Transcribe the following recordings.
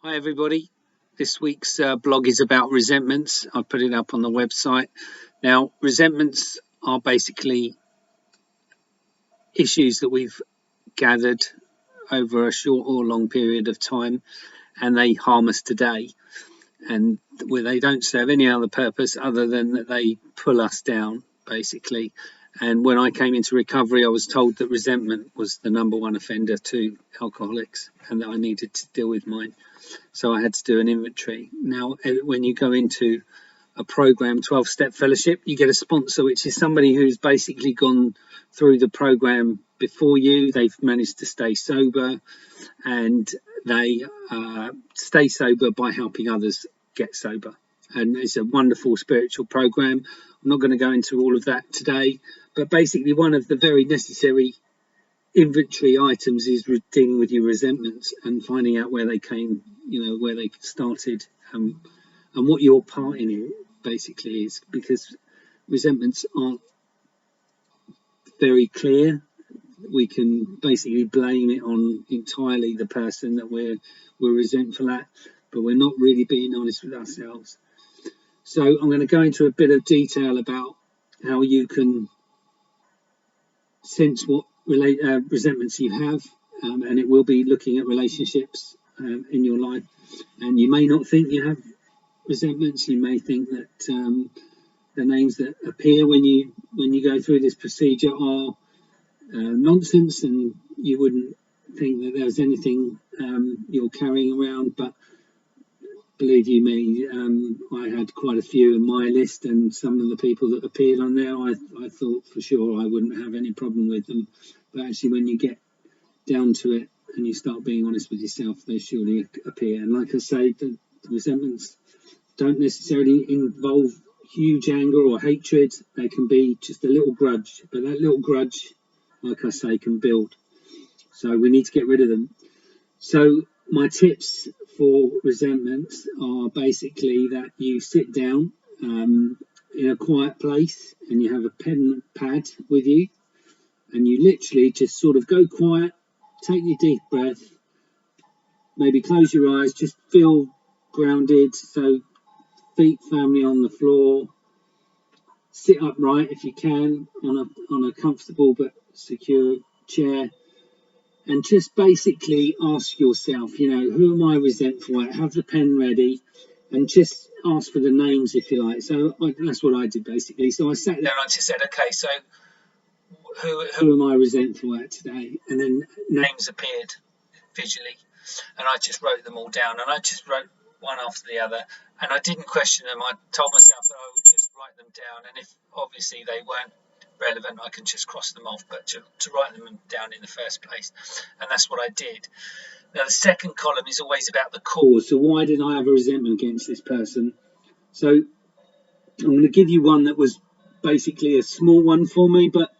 Hi everybody. This week's blog is about resentments. I've put it up on the website. Now, resentments are basically issues that we've gathered over a short or long period of time, and they harm us today. And where they don't serve any other purpose other than that they pull us down, basically. And when I came into recovery, I was told that resentment was the number one offender to alcoholics and that I needed to deal with mine. So I had to do an inventory. Now, when you go into a program, 12-step fellowship, you get a sponsor, which is somebody who's basically gone through the program before you. They've managed to stay sober, and they stay sober by helping others get sober. And it's a wonderful spiritual program. I'm not going to go into all of that today, but basically one of the very necessary inventory items is dealing with your resentments and finding out where they came, where they started, and what your part in it basically is, because resentments aren't very clear. We can basically blame it on entirely the person that we're resentful at, but we're not really being honest with ourselves. So I'm going to go into a bit of detail about how you can sense what resentments you have, and it will be looking at relationships in your life. And you may not think you have resentments. You may think that the names that appear when you go through this procedure are nonsense, and you wouldn't think that there's anything you're carrying around. But believe you me, I had quite a few in my list, and some of the people that appeared on there, I thought for sure I wouldn't have any problem with them. But actually, when you get down to it and you start being honest with yourself, they surely appear. And like I say, the resentments don't necessarily involve huge anger or hatred. They can be just a little grudge, but that little grudge, like I say, can build. So we need to get rid of them. So my tips for resentments are basically that you sit down in a quiet place and you have a pen and pad with you, and you literally just sort of go quiet, take your deep breath, maybe close your eyes, just feel grounded. So feet firmly on the floor, sit upright if you can on a comfortable but secure chair, and just basically ask yourself, who am I resentful at? Have the pen ready and just ask for the names if you like. So that's what I did basically. So I sat there and I just said, okay, so who am I resentful at today? And then names appeared visually, and I just wrote them all down, and I just wrote one after the other, and I didn't question them. I told myself that I would just write them down, and if obviously they weren't relevant, I can just cross them off, but to write them down in the first place. And that's what I did. Now the second column is always about the cause. So why did I have a resentment against this person? So I'm going to give you one that was basically a small one for me, but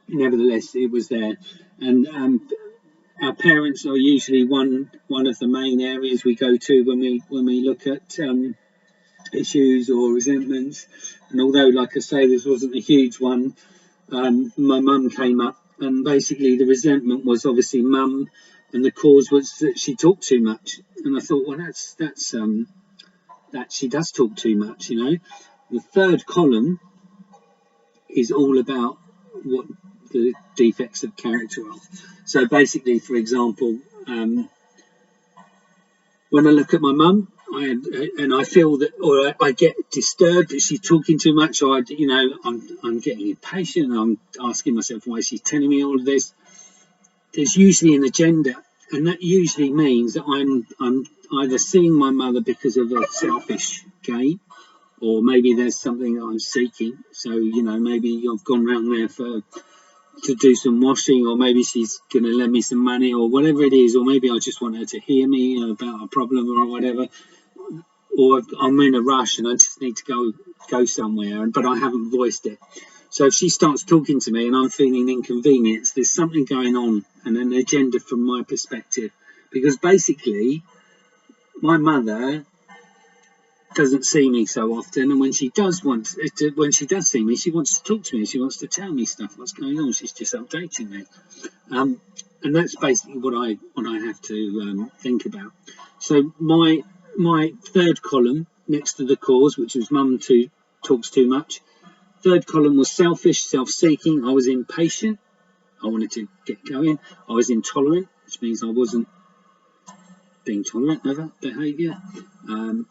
nevertheless it was there. And our parents are usually one of the main areas we go to when we look at issues or resentments. And although, like I say, this wasn't a huge one, my mum came up, and basically the resentment was obviously mum, and the cause was that she talked too much. And I thought, well, that's that she does talk too much. The third column is all about what the defects of character are. So basically, for example, when I look at my mum, I feel that, or I get disturbed that she's talking too much, or I'm getting impatient. And I'm asking myself why she's telling me all of this. There's usually an agenda, and that usually means that I'm either seeing my mother because of a selfish gain, or maybe there's something that I'm seeking. So maybe I've gone round there to do some washing, or maybe she's going to lend me some money, or whatever it is, or maybe I just want her to hear me about a problem or whatever, or I'm in a rush and I just need to go somewhere, but I haven't voiced it. So if she starts talking to me and I'm feeling inconvenienced, there's something going on and an agenda from my perspective, because basically my mother doesn't see me so often, and when she does see me, she wants to talk to me. She wants to tell me stuff, what's going on. She's just updating me, and that's basically what I have to think about. So my third column next to the cause, which was mum talks too much. Third column was selfish, self-seeking. I was impatient. I wanted to get going. I was intolerant, which means I wasn't being tolerant of that behaviour.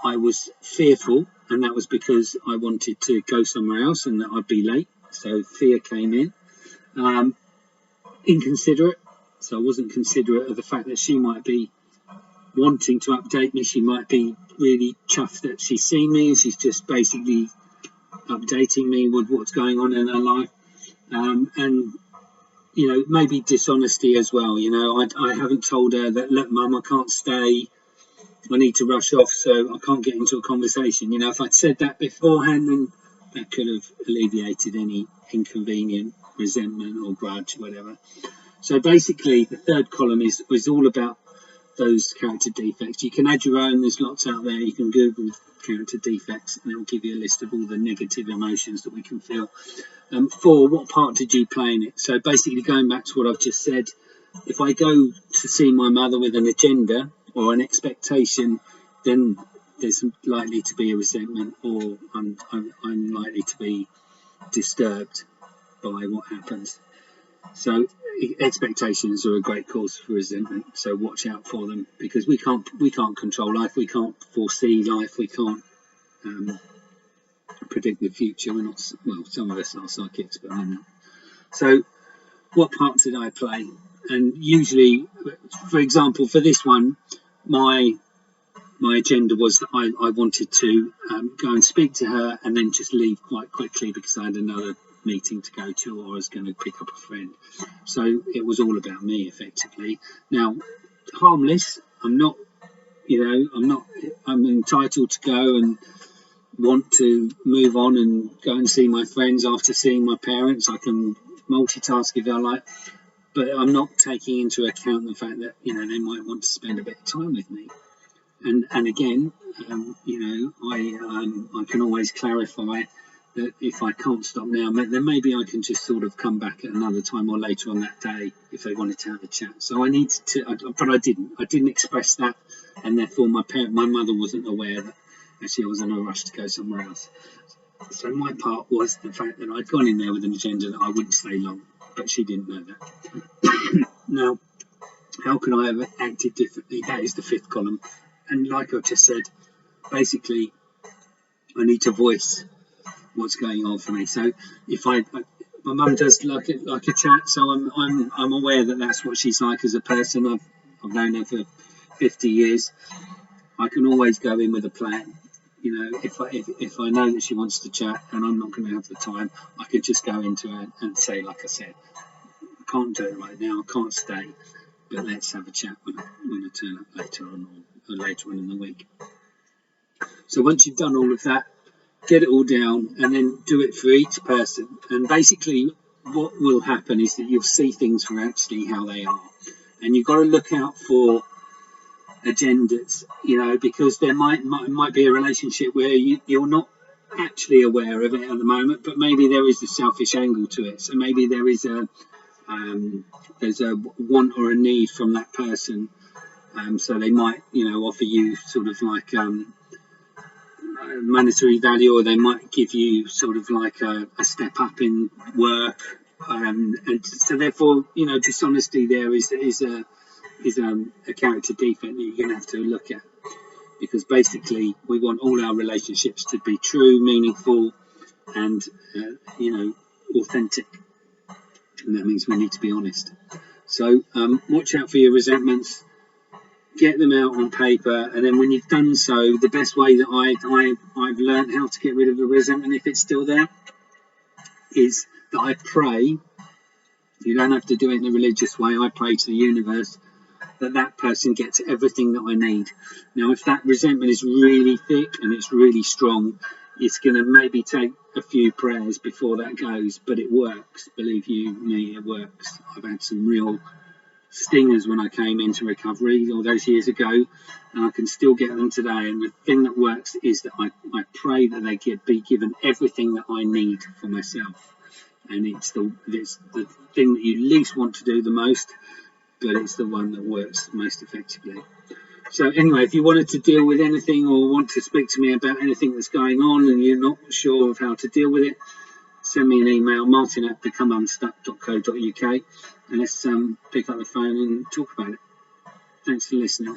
I was fearful, and that was because I wanted to go somewhere else and that I'd be late. So fear came in. Inconsiderate. So I wasn't considerate of the fact that she might be wanting to update me. She might be really chuffed that she's seen me and she's just basically updating me with what's going on in her life. And maybe dishonesty as well. I haven't told her that, look, mum, I can't stay, I need to rush off, so I can't get into a conversation. If I'd said that beforehand, then that could have alleviated any inconvenient resentment or grudge, whatever. So basically the third column is all about those character defects. You can add your own, there's lots out there. You can Google character defects and it will give you a list of all the negative emotions that we can feel. 4, what part did you play in it? So basically, going back to what I've just said, if I go to see my mother with an agenda or an expectation, then there's likely to be a resentment, or I'm likely to be disturbed by what happens. So expectations are a great cause for resentment, so watch out for them, because we can't control life, we can't foresee life, we can't predict the future. We're not, well, some of us are psychics, but I'm not. So what part did I play? And usually, for example, for this one, my agenda was that I wanted to go and speak to her and then just leave quite quickly because I had another meeting to go to, or I was going to pick up a friend. So it was all about me, effectively. Now, harmless, I'm entitled to go and want to move on and go and see my friends after seeing my parents. I can multitask if I like, but I'm not taking into account the fact that they might want to spend a bit of time with me. And again, I can always clarify that if I can't stop now, then maybe I can just sort of come back at another time or later on that day if they wanted to have a chat. So I needed to, but I didn't express that, and therefore my mother wasn't aware that actually I was in a rush to go somewhere else. So my part was the fact that I'd gone in there with an agenda that I wouldn't stay long, but she didn't know that. Now, how could I have acted differently? That is the 5th column. And like I've just said, basically, I need to voice what's going on for me. So if my mum does like a chat, so I'm aware that that's what she's like as a person. I've known her for 50 years. I can always go in with a plan. If I know that she wants to chat and I'm not going to have the time, I could just go into her and say, like I said, I can't do it right now, I can't stay, but let's have a chat when I turn up later on, or later on in the week. So once you've done all of that, get it all down and then do it for each person. And basically what will happen is that you'll see things for actually how they are. And you've got to look out for agendas, because there might be a relationship where you're not actually aware of it at the moment, but maybe there is a selfish angle to it. So maybe there is there's a want or a need from that person. So they might, offer you sort of like monetary value, or they might give you sort of like a step up in work. And so therefore, dishonesty there is a character defect that you're going to have to look at, because basically we want all our relationships to be true, meaningful, and authentic, and that means we need to be honest. So watch out for your resentments, get them out on paper, and then when you've done so, the best way that I've learned how to get rid of the resentment, if it's still there, is that I pray. You don't have to do it in a religious way. I pray to the universe that person gets everything that I need. Now, if that resentment is really thick and it's really strong, it's going to maybe take a few prayers before that goes, but it works. Believe you me, it works. I've had some real stingers when I came into recovery all those years ago, and I can still get them today. And the thing that works is that I pray that they be given everything that I need for myself. And it's the thing that you least want to do the most, but it's the one that works most effectively. So anyway, if you wanted to deal with anything or want to speak to me about anything that's going on and you're not sure of how to deal with it, send me an email, martin@becomeunstuck.co.uk, and let's pick up the phone and talk about it. Thanks for listening.